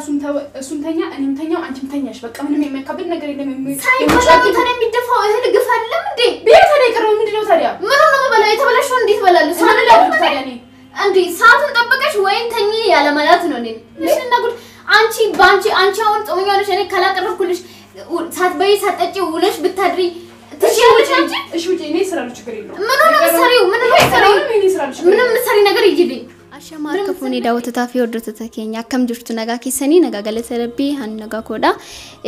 سنتنيا أنا متنيا وأنت متنياش بقى من المكابد نقدر نلم سايبلا تاني ميدفع هل قفل لم دي بيا تاني كرو من دلو تانيا مرة ما بلا يتبلا شون دي تبلا أنا لا تاني عندي ساعة طبقش وين تاني على ملات نونين مش نقول أنتي بانتي أنتي أون تقومي أنا شنو كلا كرف كلش ساعة بيجي ساعة أجي ولش بتدري تشيلش أنتي إيش وجهي نيسر على شكري له منو مسري نقدر يجيلي Ashama kafuni daawwattoota fi hordoftoota keenya akkam jirtu nagaa keessanii nagaa galata rabbii han nagaa koodha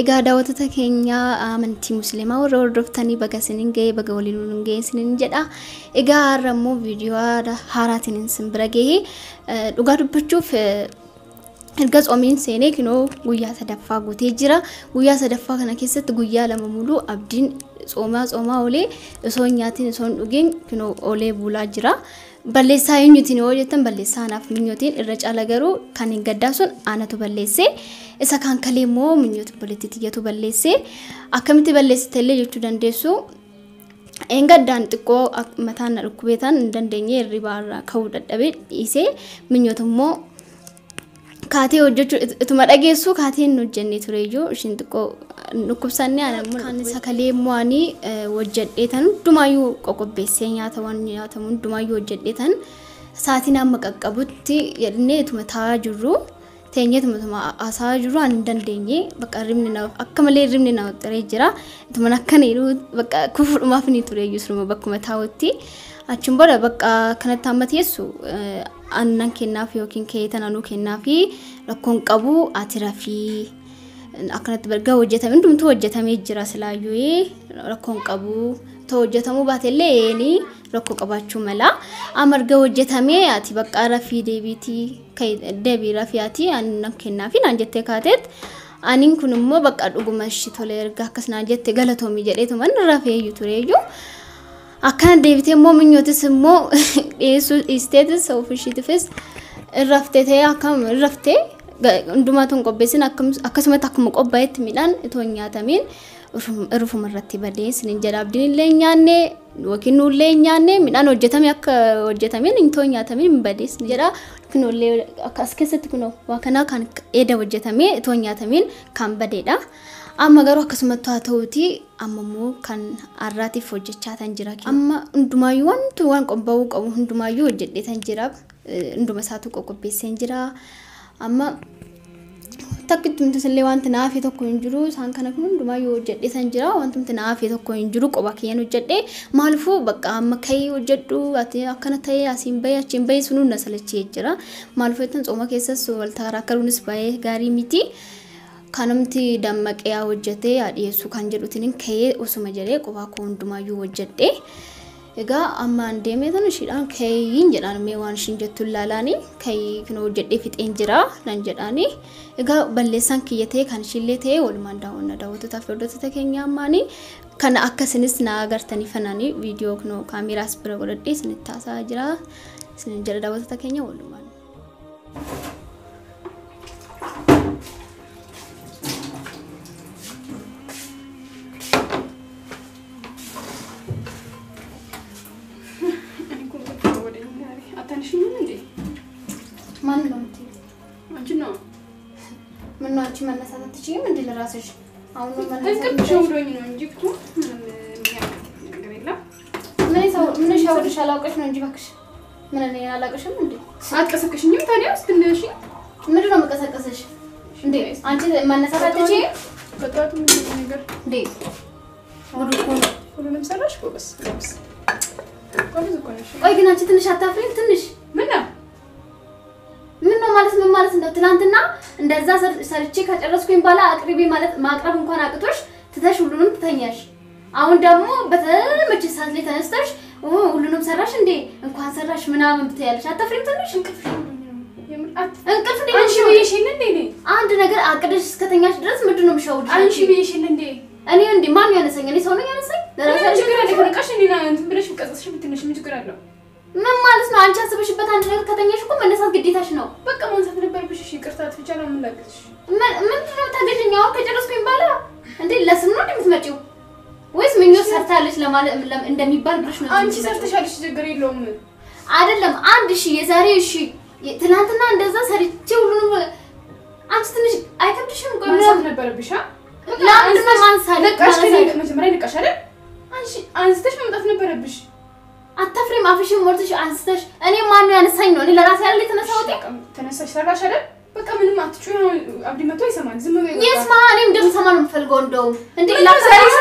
egaa daawwattoota keenya amantii musliimaa warra hordoftanii baga isiniin ga'ee baga waliin ga'ee isiniin jedha egaa har'ammoo viidiyoo haaraatiin isin bira ga'ee dhugaa dubbachuuf erga tsomiin seenee kinoo guyyaa sadaffaa guutee jira guyyaa sadaffaa kana keessatti guyyaa lama muluu abdiin tsoomaa olee osoo nyaatiin osoo dhugeen kinoo olee bulaa jira balleessaa eenyutiin yoo jettan balleessaa anaaf minyootiin irra caala garuu kan hin gaddaa sun aanatu balleessee isa kan kalee immoo minyootu balleettiyatu balleessee akkamitti balleessitellee jechuu dandeessu engaddaan xiqqoo mataan na dhukkubeetan hin dandeenye irribaarraa ka'uu dadhabee dhiisee minyootu immoo kaatee hojjechuu ituma dhageessu kaateen hojjennee tureeyyuu ishiin xiqqoo nukkubsannee kan sakalee mo'anii hojjedheetan hundumayyuu qoqobbeessee nyaatamu hundumayyuu hojjedheetan saatiin amma qaqqabutti jedhanii ituma taa'aa jirru teenyeetuma haasaa jirru an hin dandeenye bakka akka malee ribni na xiree jira ituma akkanidhu bakka kufuudhumaaf ni tureeyyuu suruma bakkuma taa'utti achiin booda bakka kanatti amma teessu annan kennaaf yookiin keetan anuu kennaafi rakkoon qabu ati rafii akkanatti barga hojjetame hundumtuu hojjetamee jira silaayyuu rakkoon qabu to hojjetamuu baatellee ni rakkoo qabaachuu mala amarga hojjetamee ati bakka rafii deebii rafii ati annan kennaafi naan jettee kaateet aniin kun immoo bakka dhuguma ishii tolee erga akkas naan jette galatoomii jedheetuma rafeeyyuu tureeyyuu akkana deebitee immoo minyootis immoo dhiyeessuu dhiisteetis ofishiitifis irraftee ta'ee akkam irraftee hundumaatuun qopheessin akkasumatti akkuma qophaa'etti midhaan itoo nyaatamiin irrufuma irratti badee isiniin jedha abdiin illee nyaanne yookiin nullee nyaanne midhaan hojjetame akka hojjetamiin itoo nyaatamiin badee isin jedha kunollee as keessatti kunoo waa kanaa kan eeda hojjetamee itoo nyaatamiin kan badeedha. Amma garuu akkasumatti haa ta'uuti amma immoo kan arraatiif hojjechaa tan jira amma hundumaayyuu waan qophaa'uu qabu hundumaayyuu hojjedhee tan jira hunduma isaatu qopheessee jira amma takkitti illee wanti naafii tokko hin jiru isaan kana kun hundumaayyuu hojjedhee tan jira wanti naafii tokko hin jiru qoba kiyyaan hojjedhee maalifuu bakka amma ka'ee hojjedhu ati akkana ta'ee asiin bahee achiin bahee sunuun na salachee jira maalifuu ittiin tsooma keessas waltaara akkaruunis bahee gaarii miti. Kanumti dammaqee hojjetee dhiyeessu kan jedhutiin ka'ee osuma jedhee qophaa koo hundumayyuu hojjedhee egaa ammaan deemee tan ishiidhaan ka'eeyin jedhaan mee waan ishiin jettu ilaalaanii ka'ee kan hojjedhee fixeen jira nan jedhaanii egaa balleessaan kiyyatee kan ishiillee ta'ee walumaan daawwattootaaf hordoftoota keenya ammaanii kana akkasinis na agartanii fanaanii viidiyoo kunoo kaameraas bira godhadhee isinitti haasaa jira isin jedha daawwattoota keenya walumaan. منو መነሳት ትችይም እንዴ ለራስሽ አሁን ነው መነሳት ተሽውሮኝ ነው እንጂ እኮ ነገር የለም ምን ሻወርሽ አላውቅሽ ነው እንጂ ባክሽ ምን እኔ አላውቅሽም እንዴ አትቀሰቅሽኝም ታዲያ ስትነሺ ምንድነው መቀሰቀሰሽ እንዴ አንቺ መነሳት ትችይም በጣም ምን ነገር እንዴ ሁሉንም ሰራሽ ጎበስ ጎበዝ እኮ ነሽ ወይ ግን አንቺ ትንሽ አታፍሪም ትንሽ ምን ማለት ነው ትናንትና እንደዛ ሰርቼ ከጨረስኩኝ በኋላ አቅርቤ ማለት ማቅረብ እንኳን አቅቶሽ ትተሽ ሁሉንም ትተኛሽ አሁን ደግሞ በተመቸ ሰዓት ላይ ተነስተሽ ሁሉንም ሰራሽ እንዴ እንኳን ሰራሽ ምናምን ብትያለሽ አታፍሪም ትንሽ እንቅልፍ እንዴ አንቺ ብዬሽን እንዴ አንድ ነገር አቅደሽ እስከተኛሽ ድረስ ምንድነው የምሻውልሽ አንቺ ብዬሽን እንዴ እኔ እንዴ ማን ያነሰኝ እኔ ሰው ነው ያነሰኝ ለራስሽ ችግር አለ ከነቃሽ እኔና እንትን ብለሽ ቀጥቅሽ ብትነሽ ምን ችግር አለው ምን ማለት ነው አንቺ አስበሽበት አንድ ነገር ከተኛሽ እኮ መነሳት ግዴታሽ ነው በቃ ማንሳት ነበርብሽ እሺ ይቅርታ ትቻለው ምን ላግዝሽ ምንድነው ታገኘኛው ከጨረስኩኝ በኋላ እንዴ ለስም ነው እንደምትመጪው ወይስ ምኞት ሰርታለሽ ለማለት እንደሚባል ብለሽ ነው አንቺ ሰርተሻለሽ ችግር የለውም አይደለም አንድ እሺ የዛሬ እሺ ትናንትና እንደዛ ሰርቼ ሁሉንም አንቺ ትንሽ አይከብድሽም? ቆይ ማንሳት ነበረብሽ ለአንድ ማንሳት ለቃሽ መጀመሪያ ልቃሽ አይደል አንቺ አንስተሽ መምጣት ነበረብሽ አታፍሪም አፍሽን ሞልተሽ አንስተሽ እኔ ማን ነው ያነሳኝ ነው እኔ ለራሴ አይደል የተነሳሁት ተነሳሽ ሰራሽ አይደል በቃ ምንም አትጩ አብዲ መቶ ይሰማል ዝም በይ ይስማ እኔም እንደምሰማ ነው የምፈልገው እንደው እንዴ ላሳይሽ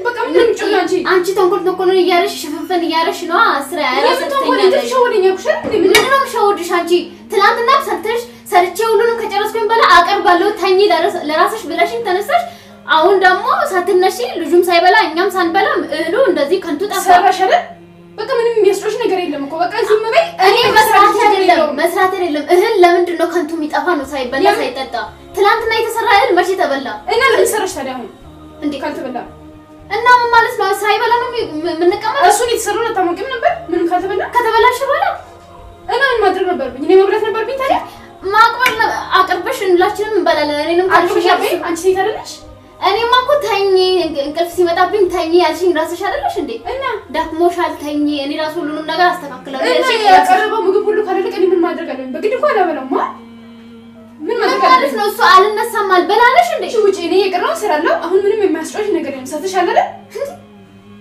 በቃ ምንም ጩ አንቺ ተንኮል ተንኮል እያረሽ ሽፍንፍን እያረሽ ነው አስራ ያረሰተኛለሽ ሸወደኛ ኩሽ ምን ነው ሸወድሽ አንቺ ትላንትና ሰርተሽ ሰርቼ ሁሉንም ከጨረስኩኝ በኋላ አቀርባለሁ ታኝ ለራስሽ ብለሽኝ ተነሳሽ አሁን ደግሞ ሳትነሺ ልጁም ሳይበላ እኛም ሳንበላ እህሉ እንደዚህ ከንቱ ጠፋ ሰራሽ አይደል በቃ ምንም የሚያስጨውሽ ነገር የለም እኮ በቃ ዝም በይ እኔ መስራት አይደለም እህል ለምንድን ነው ከንቱ የሚጠፋ ነው ሳይበላ ሳይጠጣ ትላንትና የተሰራ እህል መቼ ተበላ እና ለምን ሰራሽ ታዲያ አሁን እንዴ ካልተበላ እና ምን ማለት ነው ሳይበላ ነው የምንቀመጥ እሱን የተሰራው አታሞቂም ነበር ምንም ካልተበላ ከተበላሽ በኋላ እና ምን ማድረግ ነበርብኝ እኔ መብላት ነበርብኝ ታዲያ ማቅበል አቅርበሽ እንላችንም እንበላለን እኔንም ካልሽ አንቺ ሴት አይደለሽ እኔማ እኮ ተኝ እንቅልፍ ሲመጣብኝ ተኝ ያልሽኝ ራስሽ አይደለሽ እንዴ እና ዳክሞሻል ተኝ እኔ ራስ ሁሉንም ነገር አስተካክላለሁ እና ያቀረበው ምግብ ሁሉ ካለቀ እኔ ምን ማድረግ አለብኝ በግድ እኮ አላበላውማ ምን ማለት ነው እሱ አልነሳም አልበላለሽ እንዴ ውጪ እኔ የቀረው እሰራለሁ አሁን ምንም የሚያስጨውሽ ነገር የለም ሰርተሻል አይደል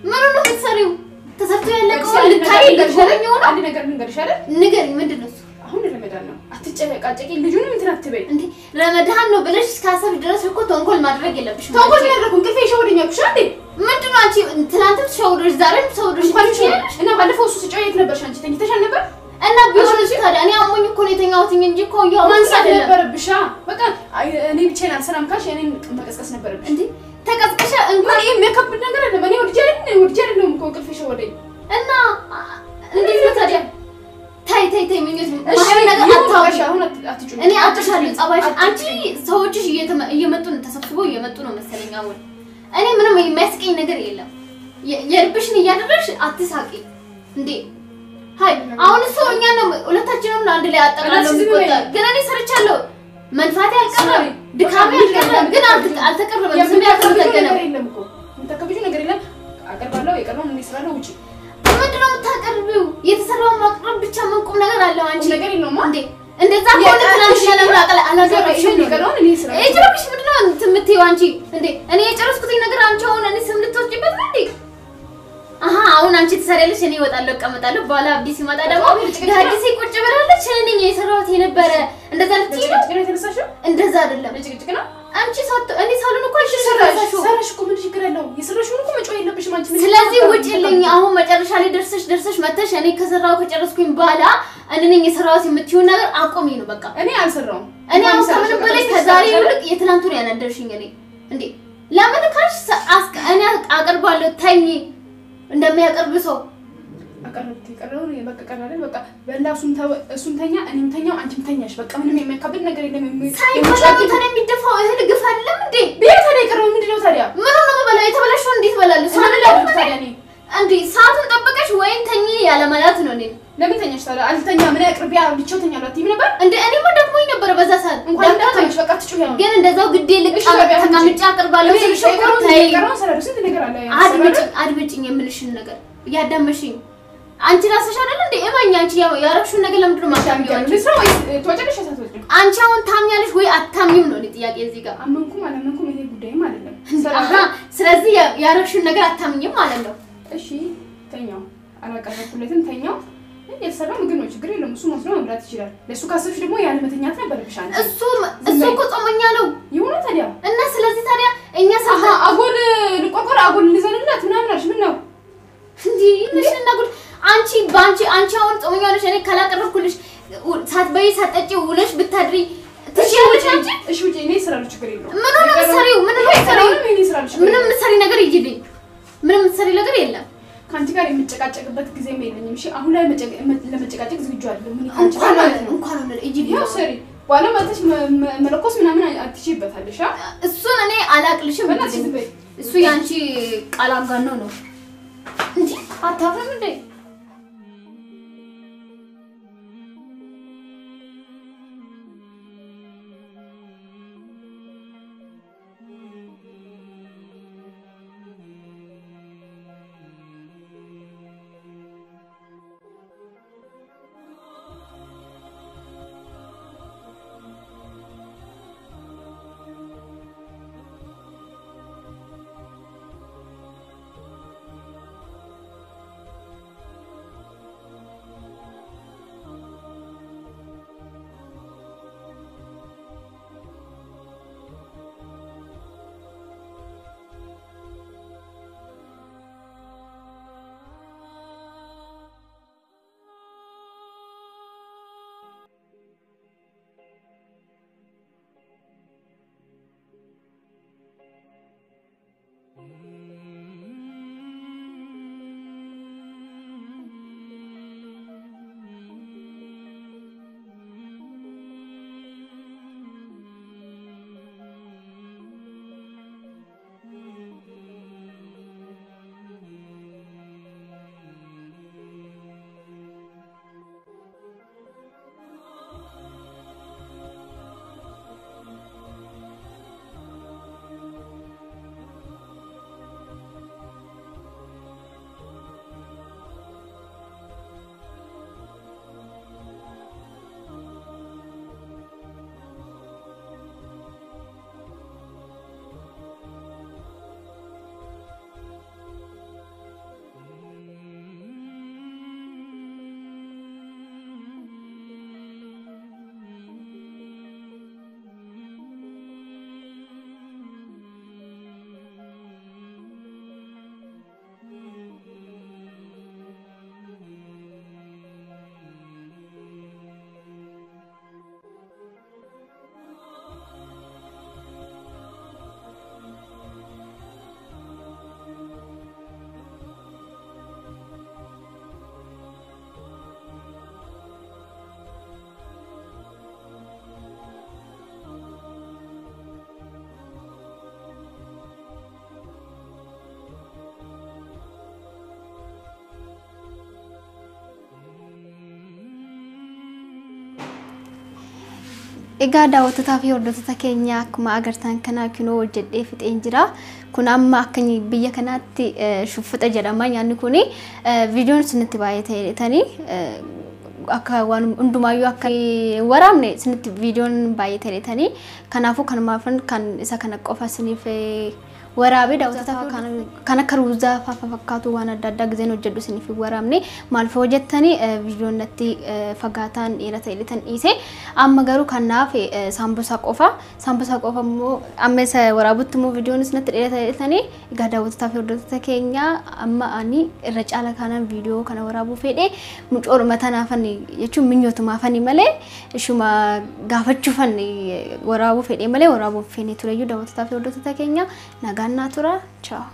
ምን ነው የምትሰሪው ተሰርቶ ያለቀው ልታይ ለጎበኛው ነው አንድ ነገር ልንገርሽ አይደል ንገሪኝ ምንድነው እሱ አሁን ረመዳን ነው አትጨቃጨቂ ልጁንም እንትን አትበይ እንዴ ረመዳን ነው ብለሽ እስካሰብ ድረስ እኮ ተንኮል ማድረግ የለብሽም ተንኮል ያደረኩን ከፌ ሸወደኛ ኩሽ አንዴ ምንድነው አንቺ ትላንትም ሸወደሽ ዛሬም ሸወደሽ እንኳን ሸወደሽ እና ባለፈው እሱ ሲጨው የት ነበርሽ አንቺ ተኝተሻል ነበር እና ቢሆንስ ታዲያ እኔ አሞኝ እኮ ነው የተኛሁትኝ እንጂ እኮ ያው ማንሳት ነበረብሽ በቃ እኔ ብቻዬን አልሰራም ካልሽ እኔን መቀስቀስ ነበረብሽ እንዴ ተቀስቀሽ እንኳን ይሄ የሚያከብድ ነገር አይደለም እኔ ወድጄ አይደለም እኮ ከፌ ሸወደኝ እና እንዴት ነው ታዲያ ታይ ምኞት ማህበር ነገር አታውቂ አሁን አትጩ እኔ አጥሻለሁ ጸባይሽ አንቺ ሰዎችሽ እየመጡ ነው ተሰብስበው እየመጡ ነው መሰለኝ አሁን እኔ ምንም የሚያስቀኝ ነገር የለም የልብሽን እያደረግሽ አትሳቂ እንዴ ሃይ አሁን እሱ እኛ ነው ሁለታችንም ነው አንድ ላይ አጠቃላው የሚቆጠር ግን እኔ ሰርቻለሁ መንፋቴ አልቀረም ድካሜ አልቀረም ግን አልተቀረበም ዝም ያልተገነም የለም እኮ የምታከብጂው ነገር የለም አቀርባለሁ የቀረውን እኔ እሰራለሁ ውጪ ምንድነው የምታቀርቢው የተሰራውን ማቅረብ ብቻ ምን ቁም ነገር አለው አንቺ ነገር የለውማ እንዴ እንደዛ ከሆነ ትናንሽ ለምን አላገረሽም የቀረውን እኔ እሰራለሁ እጅ ምንድነው የምትይው አንቺ እንዴ እኔ የጨረስኩትኝ ነገር አንቺ አሁን እኔ ስም ልትወጪበት ነው እንዴ አሁን አንቺ ትሰሪያለሽ እኔ እወጣለሁ እቀመጣለሁ በኋላ አብዲ ሲመጣ ደግሞ ዳዲሲ ቁጭ ብላለች እኔ የሰራሁት የነበረ እንደዛ ልትይ ነው የተነሳሽው እንደዛ አይደለም ጭቅጭቅ ነው አንቺ እኔ ሳሉን እኮ አንቺ ሰራሽ እኮ ምን ችግር አለው የሰራሽውን እኮ መጮህ የለብሽም አንቺ ስለዚህ ውጪልኝ አሁን መጨረሻ ላይ ደርሰሽ መተሽ እኔ ከሰራው ከጨረስኩኝ በኋላ እኔ ነኝ የሰራሁት የምትይው ነገር አቆሚ ነው በቃ እኔ አልሰራውም እኔ አሁን ከምንም በላይ ከዛሬ ይልቅ የትናንቱን ያናደርሽኝ እኔ እንዴ ለምን ካልሽ እኔ አቀርባለሁ ተኝ እንደሚያቀርብ ሰው አቀርብት ይቀርበው በቃ ቀናለን በቃ በላ እሱን ተኛ እኔም ተኛው አንቺም ተኛሽ በቃ ምንም የሚያካብድ ነገር የለም ሳይበላው ታዲያ የሚደፋው እህል ግፍ አይደለም እንዴ ቤት ታዲያ ይቀርበው ምንድነው ታዲያ ምን ነው በላ የተበላሽው እንዴት በላልሽ ሳንለው ታዲያ እኔ እንዴ ሰዓቱን ጠብቀሽ ወይን ተኚ ያለ ማለት ነው እኔ ለምን ተኛሽ ታዲያ አልተኛ ምን ያቅርቢያ ልቸው ተኛሉ አትይም ነበር እንዴ እኔማ ደክሞኝ ነበር በዛ ሰዓት እንኳን ደክሞሽ በቃ ትጩህ ያው ግን እንደዛው ግዴ ልቅ ተቀምጬ አቀርባለሁ ስለሽ ይቀርበው ሰራዱ ስንት ነገር አለ አድምጪኝ የምልሽን ነገር ያዳመሽኝ አንቺ ራስሽ አይደል እንዴ እማኛ አንቺ ያረክሽው ነገር ለምንድን ነው ማታምኚው አንቺ ለስራ ወይ ተወጨቀሽ ሳትወጭ አንቺ አሁን ታምኛለሽ ወይ አታምኚም ነው ጥያቄ እዚህ ጋር አመንኩም አላመንኩም ይሄ ጉዳይም አይደለም ስለዚህ ያረክሽው ነገር አታምኚም ማለት ነው እሺ ተኛው አላቀረብኩለትም ተኛው የሰራ ምግብ ነው ችግር የለም እሱ መስሎ መብላት ይችላል ለሱ ካሰብሽ ደግሞ ያለ መተኛት ነበርብሽ አንቺ እሱ እኮ ጾመኛ ነው ይሁን ታዲያ እና ስለዚህ ታዲያ እኛ አጎል ልቆቆር አጎል ልዘልላት ምናምን አልሽ ምን ነው እንዴ ምንሽና ጉድ አንቺ አሁን ጾመኛ ነሽ እኔ ካላቀረብኩልሽ ሳትበይ ሳትጠጪ ውለሽ ብታድሪ ትሽያለሽ አንቺ እሺ ውጪ እኔ እሰራለሁ ችግር የለውም ምን ነው የምትሰሪው ምንም የምትሰሪ ነገር ይጅልኝ ምንም የምትሰሪ ነገር የለም ካንቺ ጋር የምጨቃጨቅበት ጊዜ የለኝም እሺ አሁን ላይ ለመጨቃጨቅ ዝግጁ አይደለም ምን ካንቺ ጋር ማለት ነው እንኳን ነው ይጅልኝ ያው ሰሪ ባለ ማለትሽ መለኮስ ምናምን አትችይበታለሽ እሱን እኔ አላቅልሽም እሱ ያንቺ ቃል አጋኖ ነው እንዴ አታፍርም እንዴ Egaa daawwattoota fi hordoftoota keenya akkuma agartan kana kinoo hojjedhee fixeen jira. Kun amma akka biyya kanaatti shuffuxa jedhama nyaanni kuni viidiyoon isinitti baay'ee ta'anii akka waan hundumaayyuu akka waraabne isinitti viidiyoon baay'ee ta'anii kanaafuu kanumaafan kan isa kana qofa isiniif waraabee daawwattoota kan akka ruuzaa fakkaatu waan adda addaa gizeen hojjedhu isiniif waraabne maal fa hojjettanii viidiyoon natti fagaataan dheerata edhitan dhiise amma garuu kanaaf saambusaa qofa immoo amma isa waraabutti immoo viidiyoon isinitti dheerata edhitanii egaa daawwattoota fi hordoftoota keenya amma ani irra caala kanaan viidiyoo kana waraabuu fedhe mucooruma tanaafan jechuun minyootumaafani malee ishuma gaafachuufan waraabuu fedhe malee waraabuu fedhe tureyyuu daawwattoota fi hordoftoota keenya nagaa natura ciao